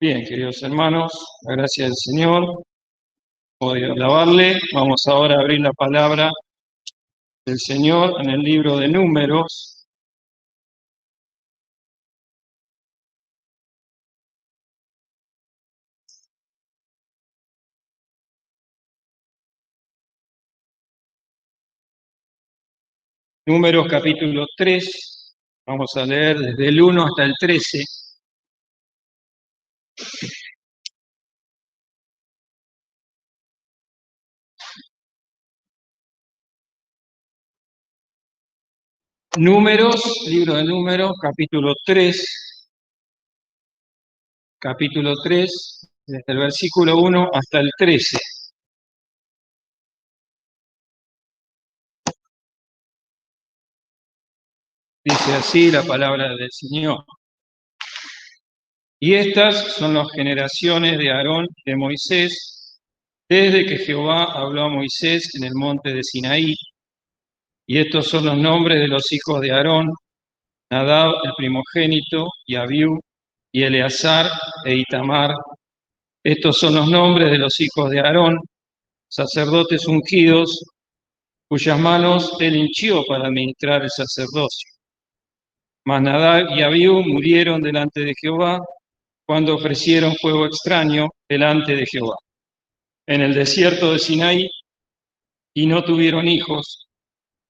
Bien, queridos hermanos, la gracia del Señor, hoy alabarle. Vamos ahora a abrir la palabra del Señor en el libro de Números. Números capítulo 3, vamos a leer desde el 1 hasta el 13. Números, libro de Números, capítulo 3, desde el versículo 1 hasta el 13. Dice así la palabra del Señor. Y estas son las generaciones de Aarón y de Moisés, desde que Jehová habló a Moisés en el monte de Sinaí. Y estos son los nombres de los hijos de Aarón: Nadab, el primogénito, y Abiú, y Eleazar e Itamar. Estos son los nombres de los hijos de Aarón, sacerdotes ungidos, cuyas manos él hinchió para administrar el sacerdocio. Mas Nadab y Abiú murieron delante de Jehová cuando ofrecieron fuego extraño delante de Jehová en el desierto de Sinaí, y no tuvieron hijos.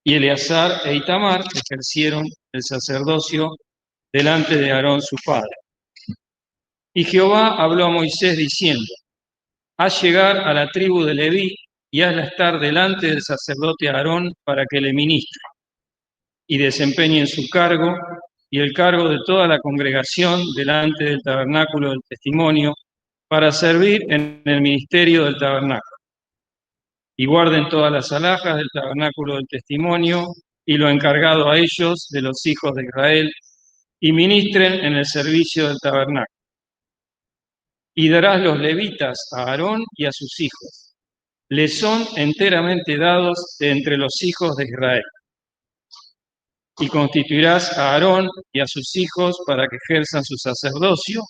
Y Eleazar e Itamar ejercieron el sacerdocio delante de Aarón su padre. Y Jehová habló a Moisés diciendo: haz llegar a la tribu de Leví y hazla estar delante del sacerdote Aarón para que le ministre y desempeñen su cargo y el cargo de toda la congregación delante del tabernáculo del testimonio, para servir en el ministerio del tabernáculo. Y guarden todas las alhajas del tabernáculo del testimonio y lo encargado a ellos de los hijos de Israel, y ministren en el servicio del tabernáculo. Y darás los levitas a Aarón y a sus hijos. Les son enteramente dados de entre los hijos de Israel. Y constituirás a Aarón y a sus hijos para que ejerzan su sacerdocio,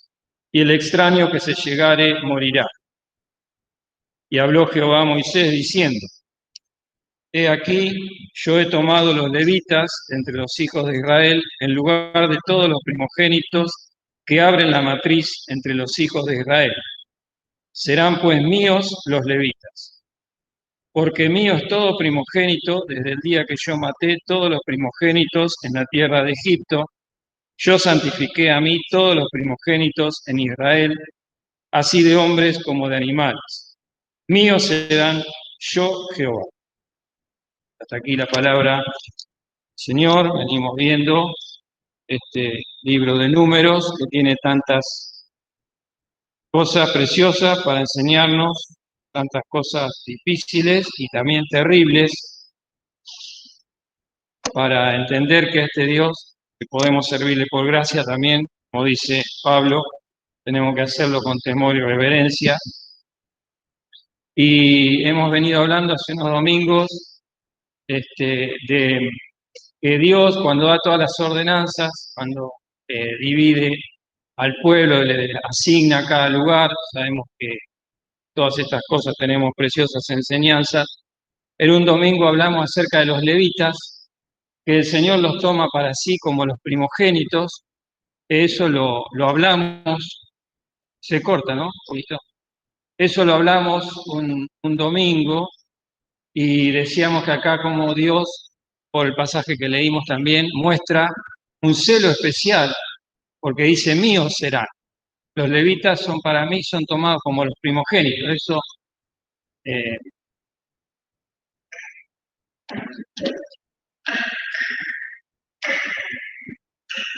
y el extraño que se llegare morirá. Y habló Jehová a Moisés diciendo: he aquí, yo he tomado los levitas entre los hijos de Israel en lugar de todos los primogénitos que abren la matriz entre los hijos de Israel. Serán pues míos los levitas, porque mío es todo primogénito desde el día que yo maté todos los primogénitos en la tierra de Egipto. Yo santifiqué a mí todos los primogénitos en Israel, así de hombres como de animales. Míos serán, yo Jehová. Hasta aquí la palabra Señor. Venimos viendo este libro de Números que tiene tantas cosas preciosas para enseñarnos, tantas cosas difíciles y también terribles, para entender que este Dios, que podemos servirle por gracia también, como dice Pablo, tenemos que hacerlo con temor y reverencia. Y hemos venido hablando hace unos domingos de que Dios, cuando da todas las ordenanzas, cuando divide al pueblo, le asigna a cada lugar, sabemos que todas estas cosas tenemos preciosas enseñanzas. En un domingo hablamos acerca de los levitas, que el Señor los toma para sí como los primogénitos. Eso lo hablamos, se corta, ¿no? Eso lo hablamos un domingo, y decíamos que acá como Dios, por el pasaje que leímos también, muestra un celo especial, porque dice: míos serán. Los levitas son, para mí, son tomados como los primogénitos. Eso eh,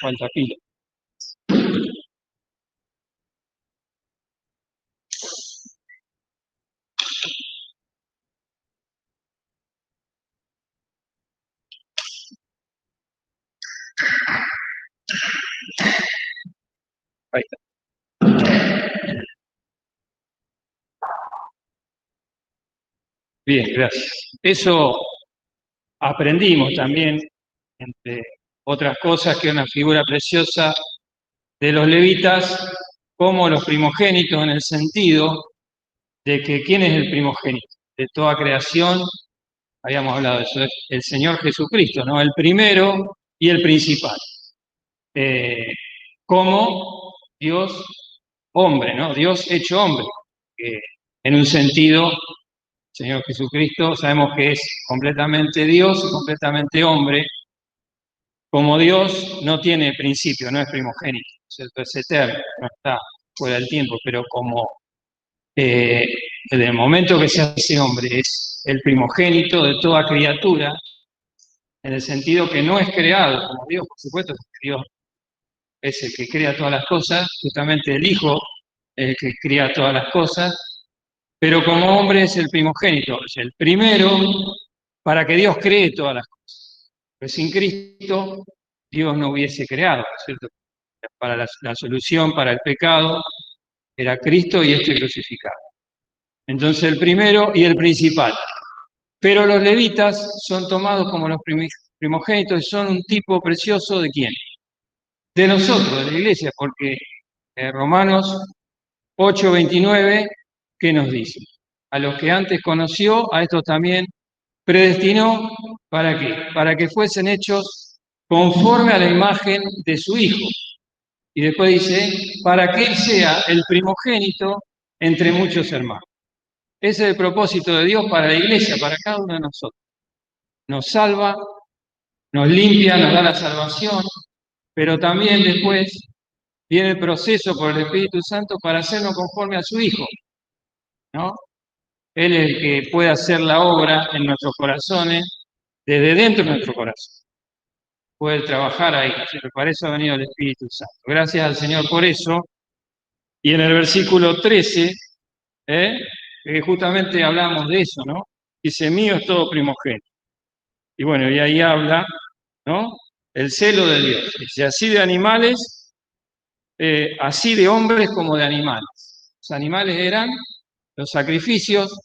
falta pila. Ahí está. Bien, gracias. Eso aprendimos también, entre otras cosas, que una figura preciosa de los levitas, como los primogénitos en el sentido de que ¿quién es el primogénito? De toda creación, habíamos hablado de eso, es el Señor Jesucristo, ¿no? El primero y el principal. Como Dios hombre, ¿no? Dios hecho hombre. En un sentido, el Señor Jesucristo sabemos que es completamente Dios y completamente hombre. Como Dios no tiene principio, no es primogénito, ¿cierto? Es eterno, no está fuera del tiempo, pero como desde el momento que se hace hombre es el primogénito de toda criatura, en el sentido que no es creado como Dios, por supuesto, Dios es el que crea todas las cosas, justamente el Hijo es el que crea todas las cosas, pero como hombre es el primogénito, es el primero para que Dios cree todas las cosas. Pero sin Cristo, Dios no hubiese creado, ¿cierto? Para la solución, para el pecado, era Cristo y este crucificado. Entonces el primero y el principal. Pero los levitas son tomados como los primogénitos y son un tipo precioso ¿de quién? De nosotros, de la iglesia, porque Romanos 8:29, ¿qué nos dice? A los que antes conoció, a estos también predestinó, ¿para qué? Para que fuesen hechos conforme a la imagen de su Hijo. Y después dice, para que Él sea el primogénito entre muchos hermanos. Ese es el propósito de Dios para la iglesia, para cada uno de nosotros. Nos salva, nos limpia, nos da la salvación, pero también después viene el proceso por el Espíritu Santo para hacernos conforme a su Hijo, ¿no? Él es el que puede hacer la obra en nuestros corazones, desde dentro de nuestro corazón. Puede trabajar ahí, ¿no? Para eso ha venido el Espíritu Santo. Gracias al Señor por eso. Y en el versículo 13, justamente hablamos de eso, ¿no? Dice, mío es todo primogénito. Y bueno, y ahí habla, ¿no? El celo de Dios. Dice, así de animales, así de hombres como de animales. Los animales eran los sacrificios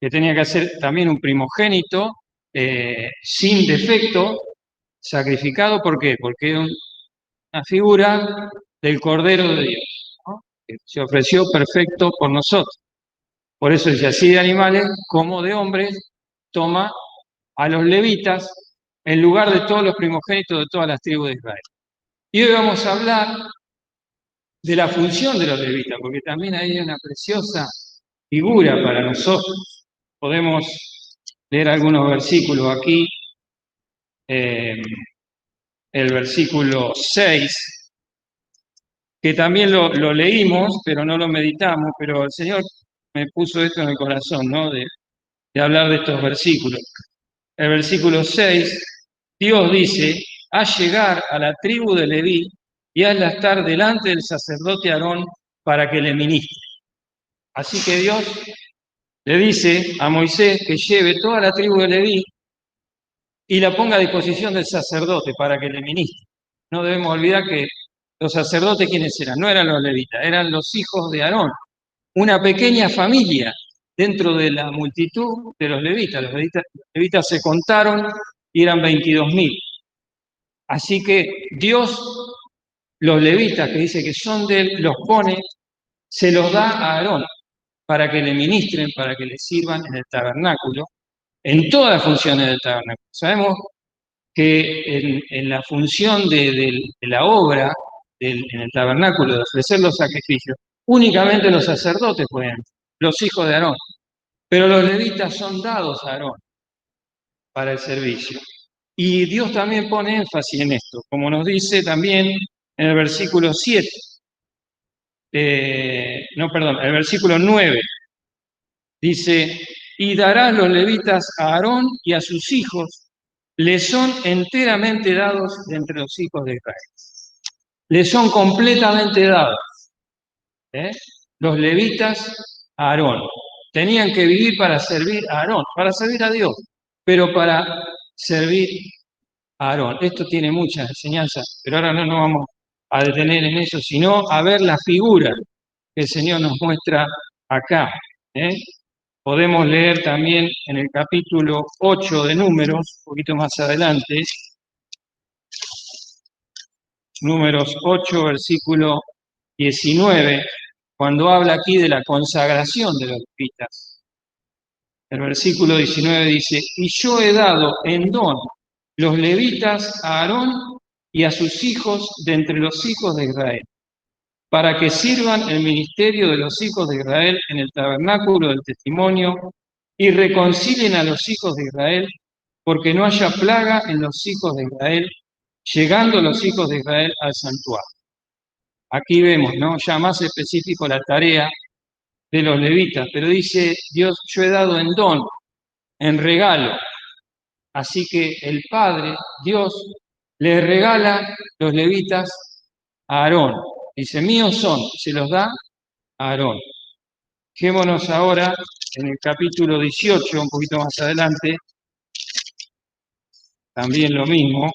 que tenía que hacer también un primogénito sin defecto, sacrificado, ¿por qué? Porque era una figura del Cordero de Dios, ¿no? Que se ofreció perfecto por nosotros. Por eso dice, así de animales como de hombres, toma a los levitas en lugar de todos los primogénitos de todas las tribus de Israel. Y hoy vamos a hablar de la función de los levitas, porque también hay una preciosa figura para nosotros. Podemos leer algunos versículos aquí. El versículo 6, que también lo leímos, pero no lo meditamos, pero el Señor me puso esto en el corazón, ¿no? De hablar de estos versículos. El versículo 6, Dios dice, haz llegar a la tribu de Leví y hazla estar delante del sacerdote Aarón para que le ministre. Así que Dios le dice a Moisés que lleve toda la tribu de Leví y la ponga a disposición del sacerdote para que le ministre. No debemos olvidar que los sacerdotes, ¿quiénes eran? No eran los levitas, eran los hijos de Aarón, una pequeña familia dentro de la multitud de los levitas. Los levitas se contaron y eran 22.000. Así que Dios, los levitas, que dice que son de él, los pone, se los da a Aarón para que le ministren, para que le sirvan en el tabernáculo, en todas las funciones del tabernáculo. Sabemos que en la función de la obra en el tabernáculo de ofrecer los sacrificios, únicamente los sacerdotes pueden, los hijos de Aarón, pero los levitas son dados a Aarón para el servicio. Y Dios también pone énfasis en esto, como nos dice también en el versículo 7, el versículo 9, dice, y darás los levitas a Aarón y a sus hijos, les son enteramente dados de entre los hijos de Israel. Les son completamente dados. Los levitas a Aarón. Tenían que vivir para servir a Aarón, para servir a Dios, pero para servir a Aarón. Esto tiene muchas enseñanzas, pero ahora no nos vamos a detener en eso, sino a ver la figura que el Señor nos muestra acá. Podemos leer también en el capítulo 8 de Números, un poquito más adelante, Números 8, versículo 19, cuando habla aquí de la consagración de los levitas. El versículo 19 dice, y yo he dado en don los levitas a Aarón y a sus hijos de entre los hijos de Israel, para que sirvan el ministerio de los hijos de Israel en el tabernáculo del testimonio y reconcilien a los hijos de Israel, porque no haya plaga en los hijos de Israel, llegando los hijos de Israel al santuario. Aquí vemos, ¿no?, ya más específico la tarea de los levitas, pero dice Dios, yo he dado en don, en regalo. Así que el Padre, Dios, le regala los levitas a Aarón. Dice, míos son, se los da a Aarón. Fijémonos ahora en el capítulo 18, un poquito más adelante, también lo mismo,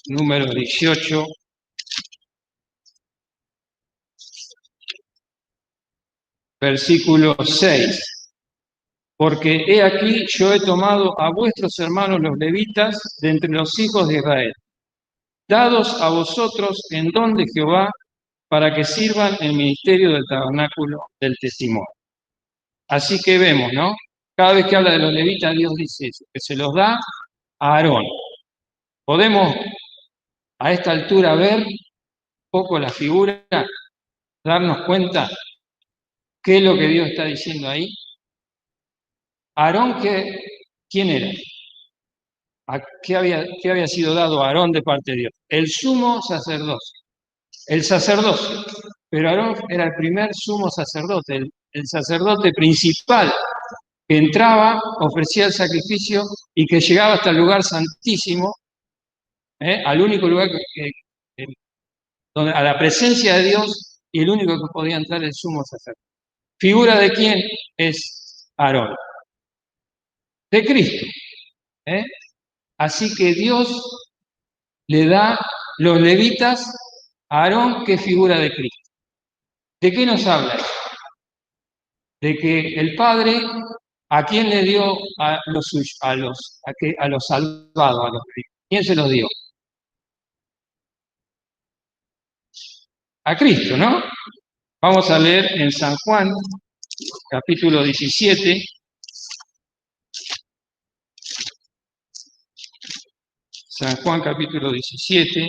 número 18, versículo 6. Porque he aquí yo he tomado a vuestros hermanos los levitas de entre los hijos de Israel, dados a vosotros en don de Jehová, para que sirvan el ministerio del tabernáculo del testimonio. Así que vemos, ¿no? Cada vez que habla de los levitas, Dios dice eso, que se los da a Aarón. Podemos a esta altura ver un poco la figura, darnos cuenta qué es lo que Dios está diciendo ahí. Aarón, ¿quién era? ¿Qué había sido dado a Aarón de parte de Dios? El sumo sacerdocio. El sacerdocio. Pero Aarón era el primer sumo sacerdote, el sacerdote principal que entraba, ofrecía el sacrificio y que llegaba hasta el lugar santísimo, al único lugar donde, a la presencia de Dios, y el único que podía entrar el sumo sacerdote. ¿Figura de quién es Aarón? De Cristo. Así que Dios le da los levitas a Aarón, que figura de Cristo. ¿De qué nos habla eso? De que el Padre, ¿a quién le dio a los salvados, a los levitas? ¿Quién se los dio? A Cristo, ¿no? Vamos a leer en San Juan, capítulo 17. San Juan, capítulo 17.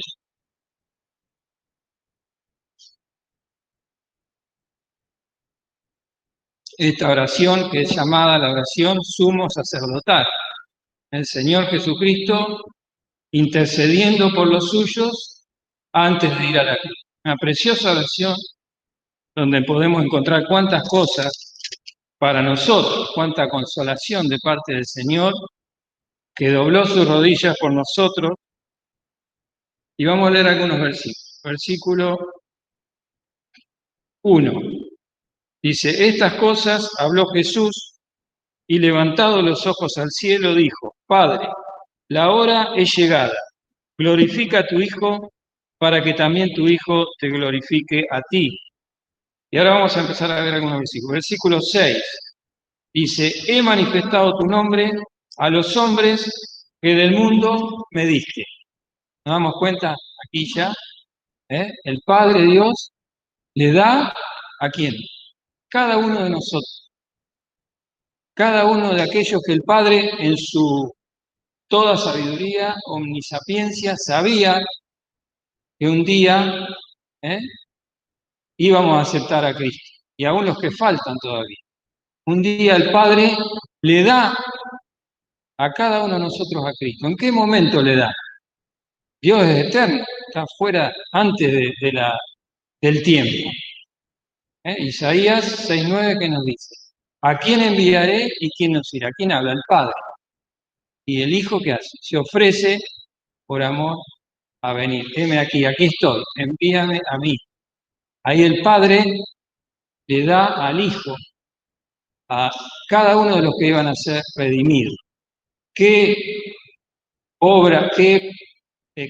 Esta oración que es llamada la oración sumo sacerdotal. El Señor Jesucristo intercediendo por los suyos antes de ir a la cruz. Una preciosa oración donde podemos encontrar cuántas cosas para nosotros, cuánta consolación de parte del Señor, que dobló sus rodillas por nosotros. Y vamos a leer algunos versículos. Versículo 1. Dice, estas cosas habló Jesús y levantado los ojos al cielo dijo, Padre, la hora es llegada, glorifica a tu Hijo para que también tu Hijo te glorifique a ti. Y ahora vamos a empezar a ver algunos versículos. Versículo 6 dice, he manifestado tu nombre a los hombres que del mundo me diste. Nos damos cuenta aquí ya, el Padre Dios le da ¿a quién? Cada uno de nosotros. Cada uno de aquellos que el Padre en su toda sabiduría, omnisapiencia, sabía que un día íbamos a aceptar a Cristo. Y aún los que faltan todavía. Un día el Padre le da a cada uno de nosotros a Cristo. ¿En qué momento le da? Dios es eterno, está fuera antes del tiempo. Isaías 6:9 que nos dice, ¿a quién enviaré y quién nos irá? ¿Quién habla? El Padre. Y el Hijo, ¿qué hace? Se ofrece por amor a venir. Heme aquí estoy, envíame a mí. Ahí el Padre le da al Hijo a cada uno de los que iban a ser redimidos. ¿Qué obra, qué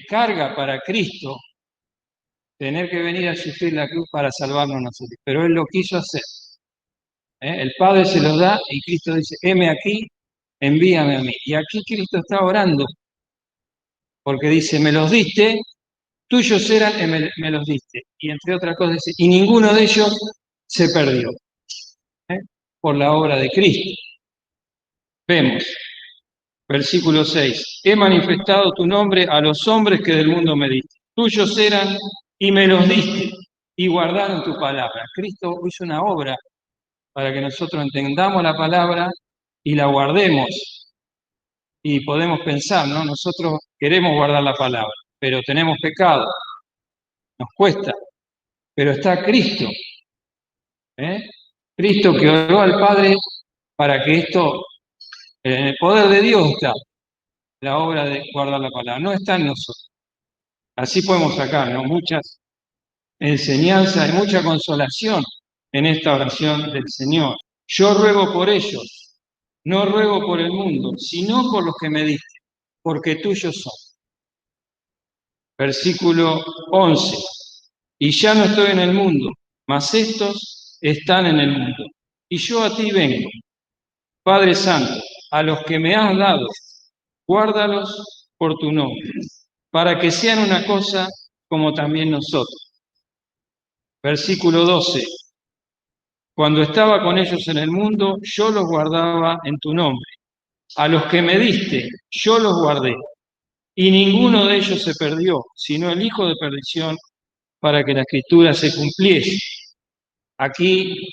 carga para Cristo tener que venir a sufrir la cruz para salvarnos a nosotros? Pero Él lo quiso hacer. El Padre se lo da y Cristo dice, heme aquí, envíame a mí. Y aquí Cristo está orando, porque dice, me los diste tuyos eran y me los diste. Y entre otras cosas dice, y ninguno de ellos se perdió, ¿eh? Por la obra de Cristo. Vemos, versículo 6, he manifestado tu nombre a los hombres que del mundo me diste. Tuyos eran y me los diste y guardaron tu palabra. Cristo hizo una obra para que nosotros entendamos la palabra y la guardemos. Y podemos pensar, ¿no? Nosotros queremos guardar la palabra, pero tenemos pecado, nos cuesta, pero está Cristo, ¿eh? Cristo que oró al Padre para que esto, en el poder de Dios está la obra de guardar la palabra, no está en nosotros. Así podemos sacar, ¿no? Muchas enseñanzas y mucha consolación en esta oración del Señor. Yo ruego por ellos, no ruego por el mundo, sino por los que me diste, porque tuyos son. Versículo 11. Y ya no estoy en el mundo, mas estos están en el mundo. Y yo a ti vengo, Padre Santo, a los que me has dado, guárdalos por tu nombre, para que sean una cosa como también nosotros. Versículo 12. Cuando estaba con ellos en el mundo, yo los guardaba en tu nombre. A los que me diste, yo los guardé. Y ninguno de ellos se perdió, sino el hijo de perdición, para que la escritura se cumpliese. Aquí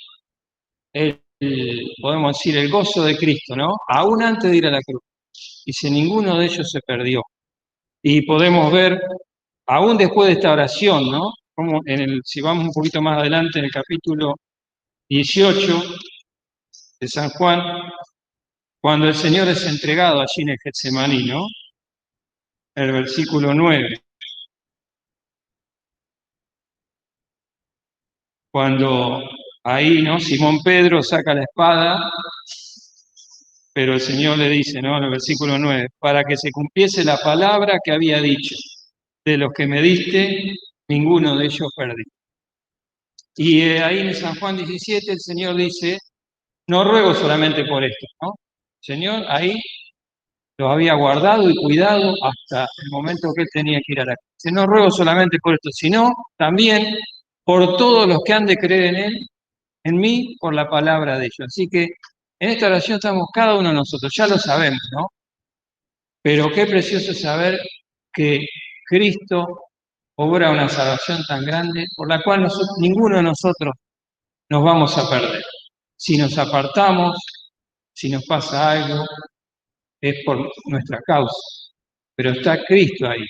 podemos decir el gozo de Cristo, ¿no? Aún antes de ir a la cruz. Dice, ninguno de ellos se perdió. Y podemos ver, aún después de esta oración, ¿no? Como si vamos un poquito más adelante en el capítulo 18 de San Juan, cuando el Señor es entregado allí en el Getsemaní, ¿no? El versículo 9. Cuando ahí, ¿no? Simón Pedro saca la espada, pero el Señor le dice, ¿no? En el versículo 9, para que se cumpliese la palabra que había dicho, de los que me diste, ninguno de ellos perdí. Y ahí en San Juan 17 el Señor dice, no ruego solamente por esto, ¿no? Señor, ahí los había guardado y cuidado hasta el momento que él tenía que ir a la cruz. Dice, no ruego solamente por esto, sino también por todos los que han de creer en él, en mí, por la palabra de ellos. Así que en esta oración estamos cada uno de nosotros, ya lo sabemos, ¿no? Pero qué precioso saber que Cristo obra una salvación tan grande por la cual ninguno de nosotros nos vamos a perder. Si nos apartamos, si nos pasa algo, es por nuestra causa. Pero está Cristo ahí,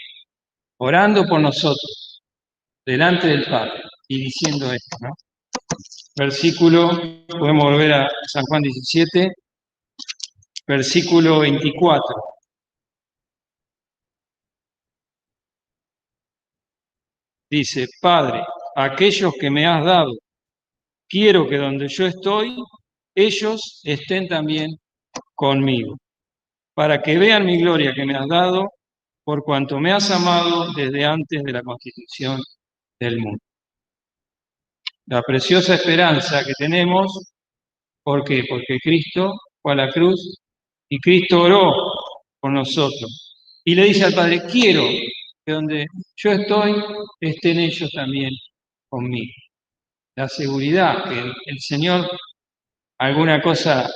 orando por nosotros, delante del Padre, y diciendo esto, ¿no? Versículo, podemos volver a San Juan 17, versículo 24. Dice, Padre, aquellos que me has dado, quiero que donde yo estoy, ellos estén también conmigo, para que vean mi gloria que me has dado, por cuanto me has amado desde antes de la constitución del mundo. La preciosa esperanza que tenemos, ¿por qué? Porque Cristo fue a la cruz y Cristo oró por nosotros. Y le dice al Padre, quiero que donde yo estoy, estén ellos también conmigo. La seguridad que el Señor, alguna cosa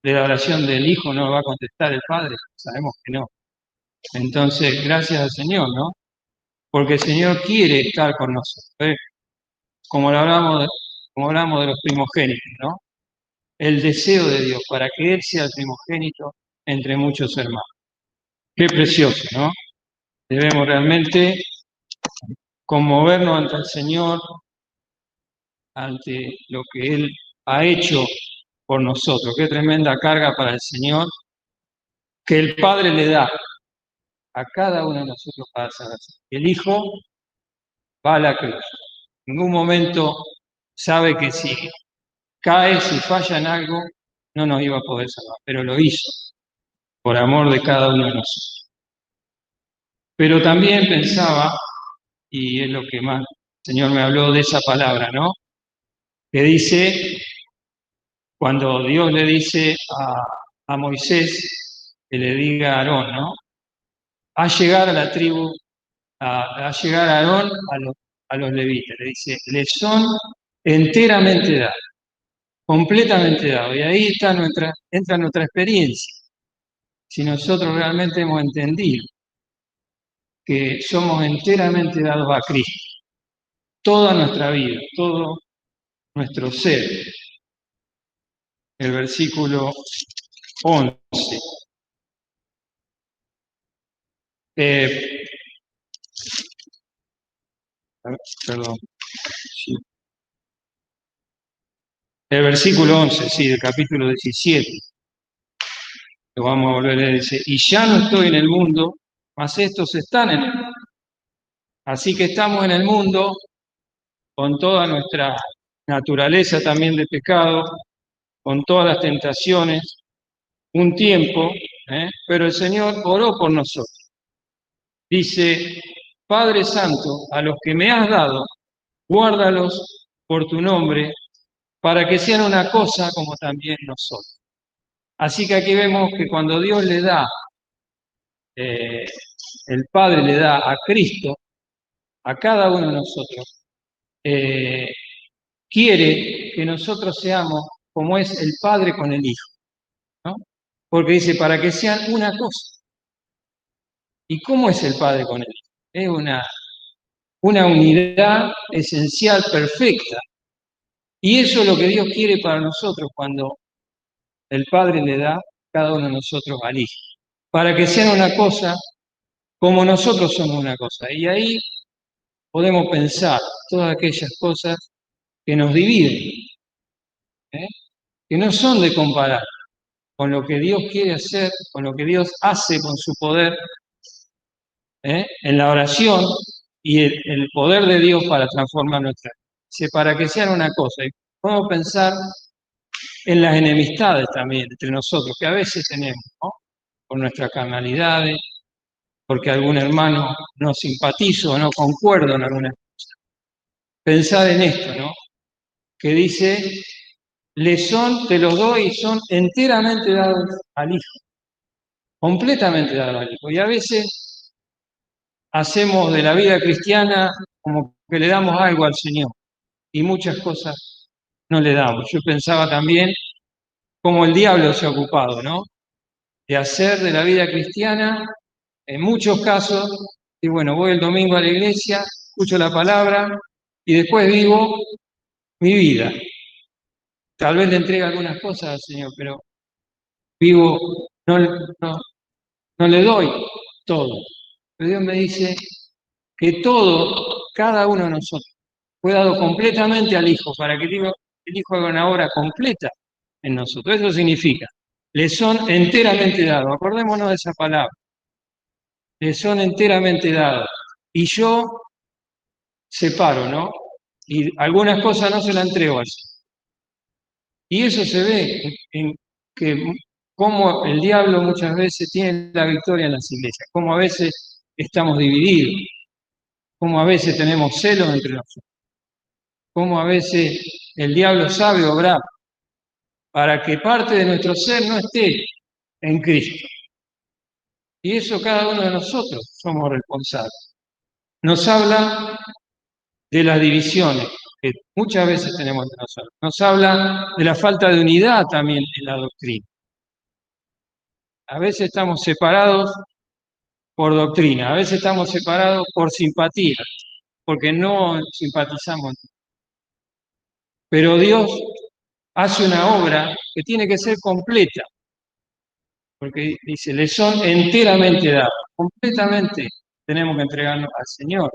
de la oración del Hijo no va a contestar el Padre, sabemos que no. Entonces, gracias al Señor, ¿no? Porque el Señor quiere estar con nosotros, ¿eh? Como hablamos de los primogénitos, ¿no? El deseo de Dios para que Él sea el primogénito entre muchos hermanos. Qué precioso, ¿no? Debemos realmente conmovernos ante el Señor, ante lo que Él ha hecho por nosotros. Qué tremenda carga para el Señor que el Padre le da a cada uno de nosotros para salvarse. El Hijo va a la cruz. En ningún momento sabe que si cae, si falla en algo, no nos iba a poder salvar, pero lo hizo por amor de cada uno de nosotros. Pero también pensaba, y es lo que más el Señor me habló de esa palabra, ¿no? Que dice, cuando Dios le dice a Moisés que le diga a Aarón, ¿no? A llegar a la tribu a llegar a Aarón a los levitas. Le dice, les son enteramente dados, completamente dados. Y ahí entra nuestra experiencia. Si nosotros realmente hemos entendido que somos enteramente dados a Cristo, toda nuestra vida, todo nuestro ser. El versículo 11. Perdón. Sí. El versículo 11, sí, del capítulo 17. Lo vamos a volver a leer. Dice, y ya no estoy en el mundo, mas estos están en el mundo. Así que estamos en el mundo con toda nuestra naturaleza también de pecado, con todas las tentaciones, un tiempo, pero el Señor oró por nosotros. Dice, Padre Santo, a los que me has dado, guárdalos por tu nombre, para que sean una cosa como también nosotros. Así que aquí vemos que cuando Dios le da, el Padre le da a Cristo, a cada uno de nosotros, quiere que nosotros seamos como es el Padre con el Hijo, ¿no? Porque dice, para que sean una cosa. ¿Y cómo es el Padre con el Hijo? Es una unidad esencial, perfecta. Y eso es lo que Dios quiere para nosotros cuando el Padre le da a cada uno de nosotros al Hijo. Para que sean una cosa como nosotros somos una cosa. Y ahí podemos pensar todas aquellas cosas que nos dividen, ¿eh? Que no son de comparar con lo que Dios quiere hacer, con lo que Dios hace con su poder, en la oración y el poder de Dios para transformar nuestra vida. Dice, para que sean una cosa. Y podemos pensar en las enemistades también entre nosotros, que a veces tenemos, ¿no? Por nuestras carnalidades, porque algún hermano no simpatizo o no concuerdo en alguna cosa. Pensar en esto, ¿no? Que dice, te los doy, son enteramente dados al Hijo, completamente dados al Hijo. Y a veces hacemos de la vida cristiana como que le damos algo al Señor y muchas cosas no le damos. Yo pensaba también cómo el diablo se ha ocupado, ¿no? De hacer de la vida cristiana, en muchos casos, y bueno, voy el domingo a la iglesia, escucho la palabra y después vivo mi vida. Tal vez le entregue algunas cosas al Señor, pero vivo, no le doy todo. Pero Dios me dice que todo, cada uno de nosotros, fue dado completamente al Hijo, para que el Hijo haga una obra completa en nosotros. Eso significa, le son enteramente dados. Acordémonos de esa palabra. Le son enteramente dados. Y yo separo, ¿no? Y algunas cosas no se las entrego al Señor. Y eso se ve en que cómo el diablo muchas veces tiene la victoria en las iglesias, cómo a veces estamos divididos, cómo a veces tenemos celos entre nosotros, cómo a veces el diablo sabe obrar para que parte de nuestro ser no esté en Cristo. Y eso cada uno de nosotros somos responsables. Nos habla de las divisiones que muchas veces tenemos entre nosotros. Nos habla de la falta de unidad también en la doctrina. A veces estamos separados por doctrina, a veces estamos separados por simpatía, porque no simpatizamos. Pero Dios hace una obra que tiene que ser completa, porque dice, le son enteramente dados, completamente tenemos que entregarnos al Señor.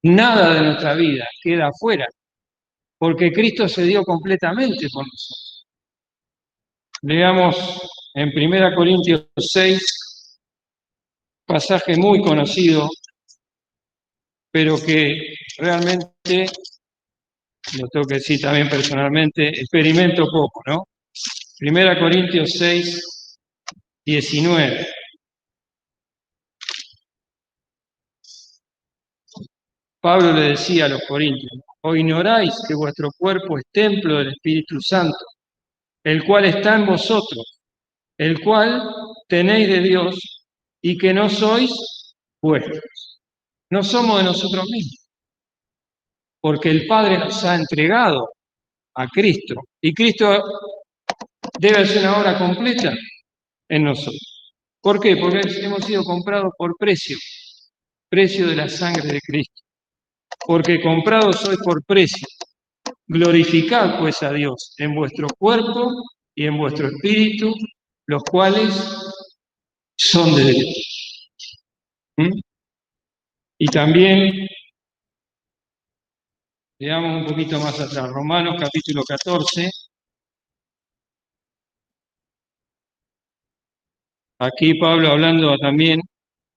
Nada de nuestra vida queda afuera, porque Cristo se dio completamente por nosotros. Leamos en 1 Corintios 6, pasaje muy conocido, pero que realmente, lo tengo que decir también personalmente, experimento poco, ¿no? 1 Corintios 6, 19. Pablo le decía a los corintios, ¿o ignoráis que vuestro cuerpo es templo del Espíritu Santo, el cual está en vosotros, el cual tenéis de Dios y que no sois vuestros? no somos de nosotros mismos, porque el Padre nos ha entregado a Cristo, y Cristo debe hacer una obra completa en nosotros. ¿Por qué? Porque hemos sido comprados por precio, precio de la sangre de Cristo. Porque comprados sois por precio. Glorificad pues a Dios en vuestro cuerpo y en vuestro espíritu, los cuales son de Dios. ¿Mm? Y también, veamos un poquito más atrás, Romanos capítulo 14. Aquí Pablo hablando también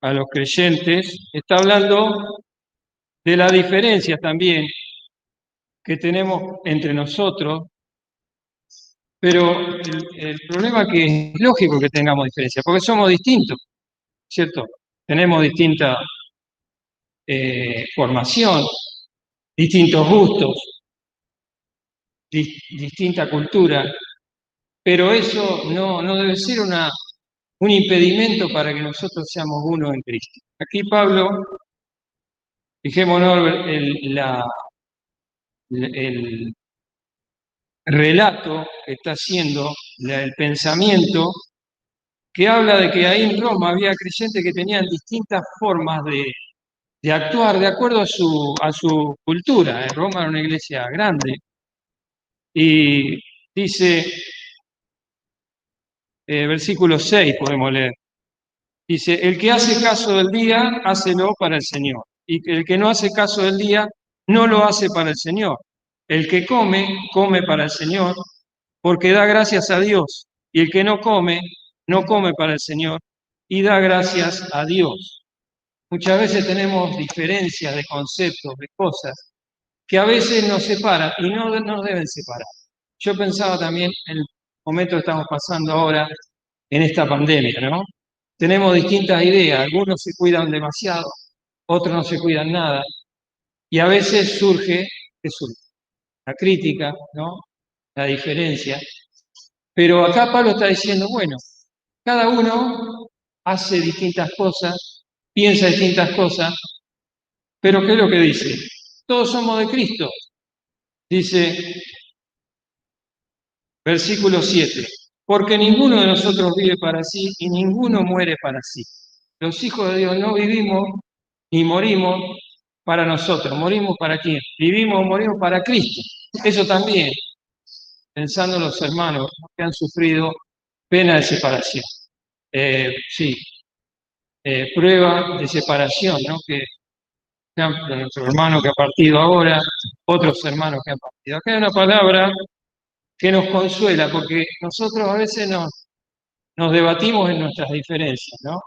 a los creyentes, está hablando de la diferencia también que tenemos entre nosotros, pero el problema es que es lógico que tengamos diferencia, porque somos distintos, ¿cierto? Tenemos distinta formación, distintos gustos, distinta cultura, pero eso no debe ser un impedimento para que nosotros seamos uno en Cristo. Aquí Pablo, fijémonos el relato que está haciendo, el pensamiento, que habla de que ahí en Roma había creyentes que tenían distintas formas de actuar de acuerdo a su cultura. En Roma era una iglesia grande y dice, versículo 6 podemos leer, dice, el que hace caso del día, hácelo para el Señor, y el que no hace caso del día, no lo hace para el Señor. El que come, come para el Señor, porque da gracias a Dios, y el que no come, no come para el Señor, y da gracias a Dios. Muchas veces tenemos diferencias de conceptos, de cosas, que a veces nos separan y no nos deben separar. Yo pensaba también en el momento que estamos pasando ahora en esta pandemia, ¿no? Tenemos distintas ideas, algunos se cuidan demasiado, otros no se cuidan nada, y a veces surge, ¿qué surge? La crítica, ¿no? La diferencia. Pero acá Pablo está diciendo, bueno, cada uno hace distintas cosas, piensa distintas cosas, pero ¿qué es lo que dice? Todos somos de Cristo. Dice, versículo 7, porque ninguno de nosotros vive para sí y ninguno muere para sí. Los hijos de Dios no vivimos ni morimos para nosotros. ¿Morimos para quién? Vivimos o morimos para Cristo. Eso también, pensando en los hermanos que han sufrido pena de separación. Sí, prueba de separación, ¿no? Que nuestro hermano que ha partido ahora, otros hermanos que han partido. Acá hay una palabra que nos consuela, porque nosotros a veces nos debatimos en nuestras diferencias, ¿no?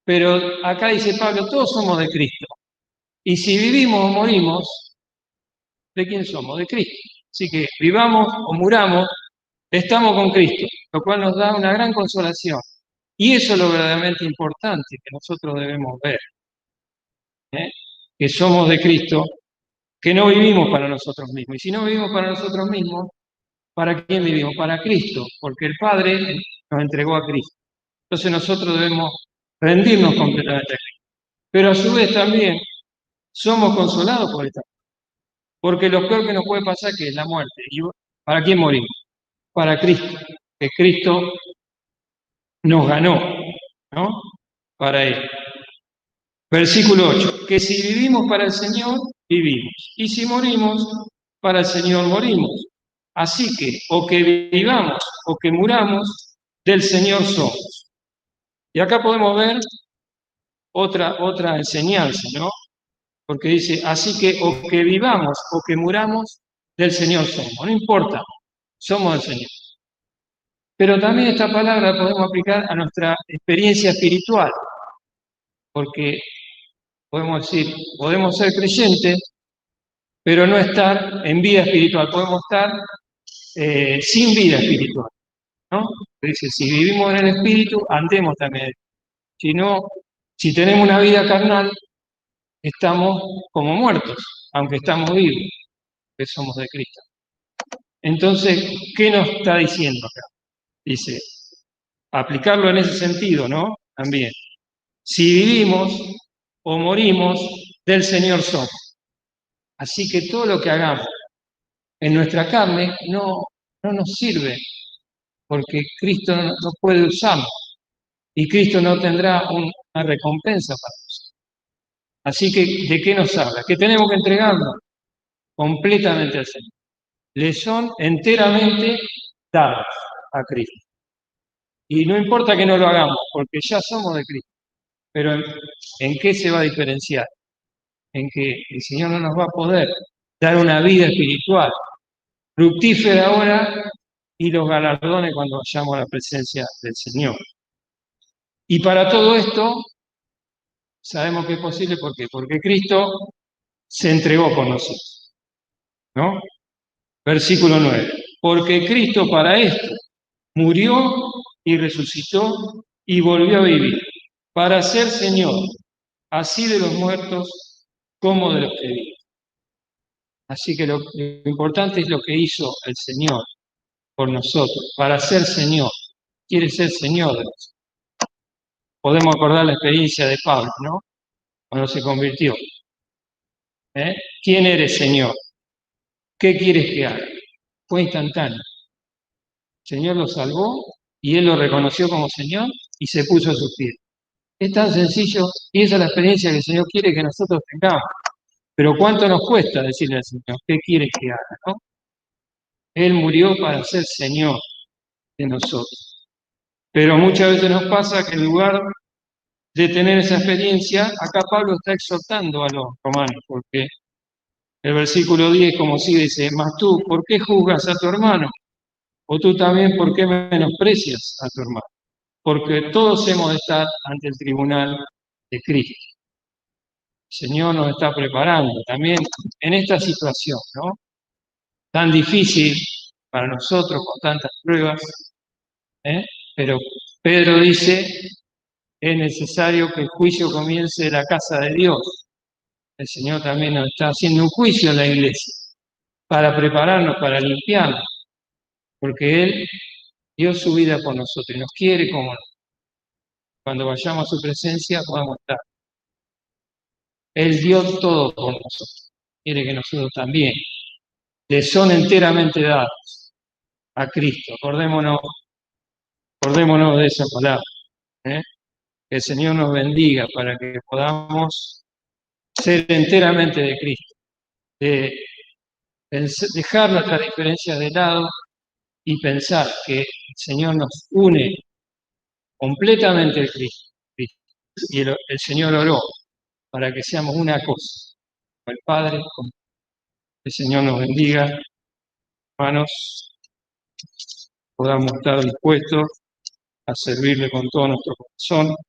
Pero acá dice Pablo, todos somos de Cristo. Y si vivimos o morimos, ¿de quién somos? De Cristo. Así que vivamos o muramos, estamos con Cristo, lo cual nos da una gran consolación. Y eso es lo verdaderamente importante que nosotros debemos ver, ¿eh? Que somos de Cristo, que no vivimos para nosotros mismos. Y si no vivimos para nosotros mismos, ¿para quién vivimos? Para Cristo, porque el Padre nos entregó a Cristo. Entonces nosotros debemos rendirnos completamente a Cristo. Pero a su vez también somos consolados por esta, porque lo peor que nos puede pasar que es la muerte. ¿Y para quién morimos? Para Cristo, que Cristo nos ganó, ¿no? Para Él. Versículo 8, que si vivimos para el Señor, vivimos. Y si morimos, para el Señor morimos. Así que, o que vivamos o que muramos, del Señor somos. Y acá podemos ver otra enseñanza, ¿no? Porque dice, así que o que vivamos o que muramos, del Señor somos. No importa, somos del Señor. Pero también esta palabra la podemos aplicar a nuestra experiencia espiritual, porque podemos decir, podemos ser creyentes, pero no estar en vida espiritual, podemos estar sin vida espiritual, ¿no? Dice, si vivimos en el espíritu, andemos también. Si no, si tenemos una vida carnal, estamos como muertos, aunque estamos vivos, que somos de Cristo. Entonces, ¿qué nos está diciendo acá? Dice, aplicarlo en ese sentido, ¿no? También. Si vivimos, o morimos, del Señor somos. Así que todo lo que hagamos en nuestra carne no nos sirve, porque Cristo no puede usarlo y Cristo no tendrá una recompensa para nosotros. Así que, ¿de qué nos habla? Que tenemos que entregarnos completamente al Señor. Le son enteramente dados a Cristo. Y no importa que no lo hagamos, porque ya somos de Cristo. Pero ¿en qué se va a diferenciar? En que el Señor no nos va a poder dar una vida espiritual fructífera ahora y los galardones cuando vayamos a la presencia del Señor. Y para todo esto, sabemos que es posible, ¿por qué? Porque Cristo se entregó por nosotros, ¿no? Versículo 9. Porque Cristo para esto murió y resucitó y volvió a vivir, para ser Señor, así de los muertos como de los que viven. Así que lo importante es lo que hizo el Señor por nosotros, para ser Señor. Quiere ser Señor de nosotros. Podemos acordar la experiencia de Pablo, ¿no? Cuando se convirtió. ¿Quién eres, Señor? ¿Qué quieres que haga? Fue instantáneo. El Señor lo salvó y él lo reconoció como Señor y se puso a sus pies. Es tan sencillo y esa es la experiencia que el Señor quiere que nosotros tengamos. Pero ¿cuánto nos cuesta decirle al Señor qué quiere que haga? ¿No? Él murió para ser Señor de nosotros. Pero muchas veces nos pasa que en lugar de tener esa experiencia, acá Pablo está exhortando a los romanos, porque el versículo 10, como sigue, dice, mas tú, ¿por qué juzgas a tu hermano? O tú también, ¿por qué menosprecias a tu hermano? Porque todos hemos de estar ante el tribunal de Cristo. El Señor nos está preparando también en esta situación, ¿no? Tan difícil para nosotros, con tantas pruebas, ¿eh? Pero Pedro dice, es necesario que el juicio comience de la casa de Dios. El Señor también nos está haciendo un juicio en la iglesia para prepararnos, para limpiarnos, porque Él dio su vida por nosotros y nos quiere como cuando vayamos a su presencia podamos estar. Él dio todo por nosotros, quiere que nosotros también le son enteramente dados a Cristo. Acordémonos de esa palabra. ¿eh? Que el Señor nos bendiga para que podamos ser enteramente de Cristo, de dejar nuestras diferencias de lado y pensar que el Señor nos une completamente a Cristo. Y el Señor oró para que seamos una cosa, con el Padre, con el Señor nos bendiga, hermanos, podamos estar dispuestos a servirle con todo nuestro corazón.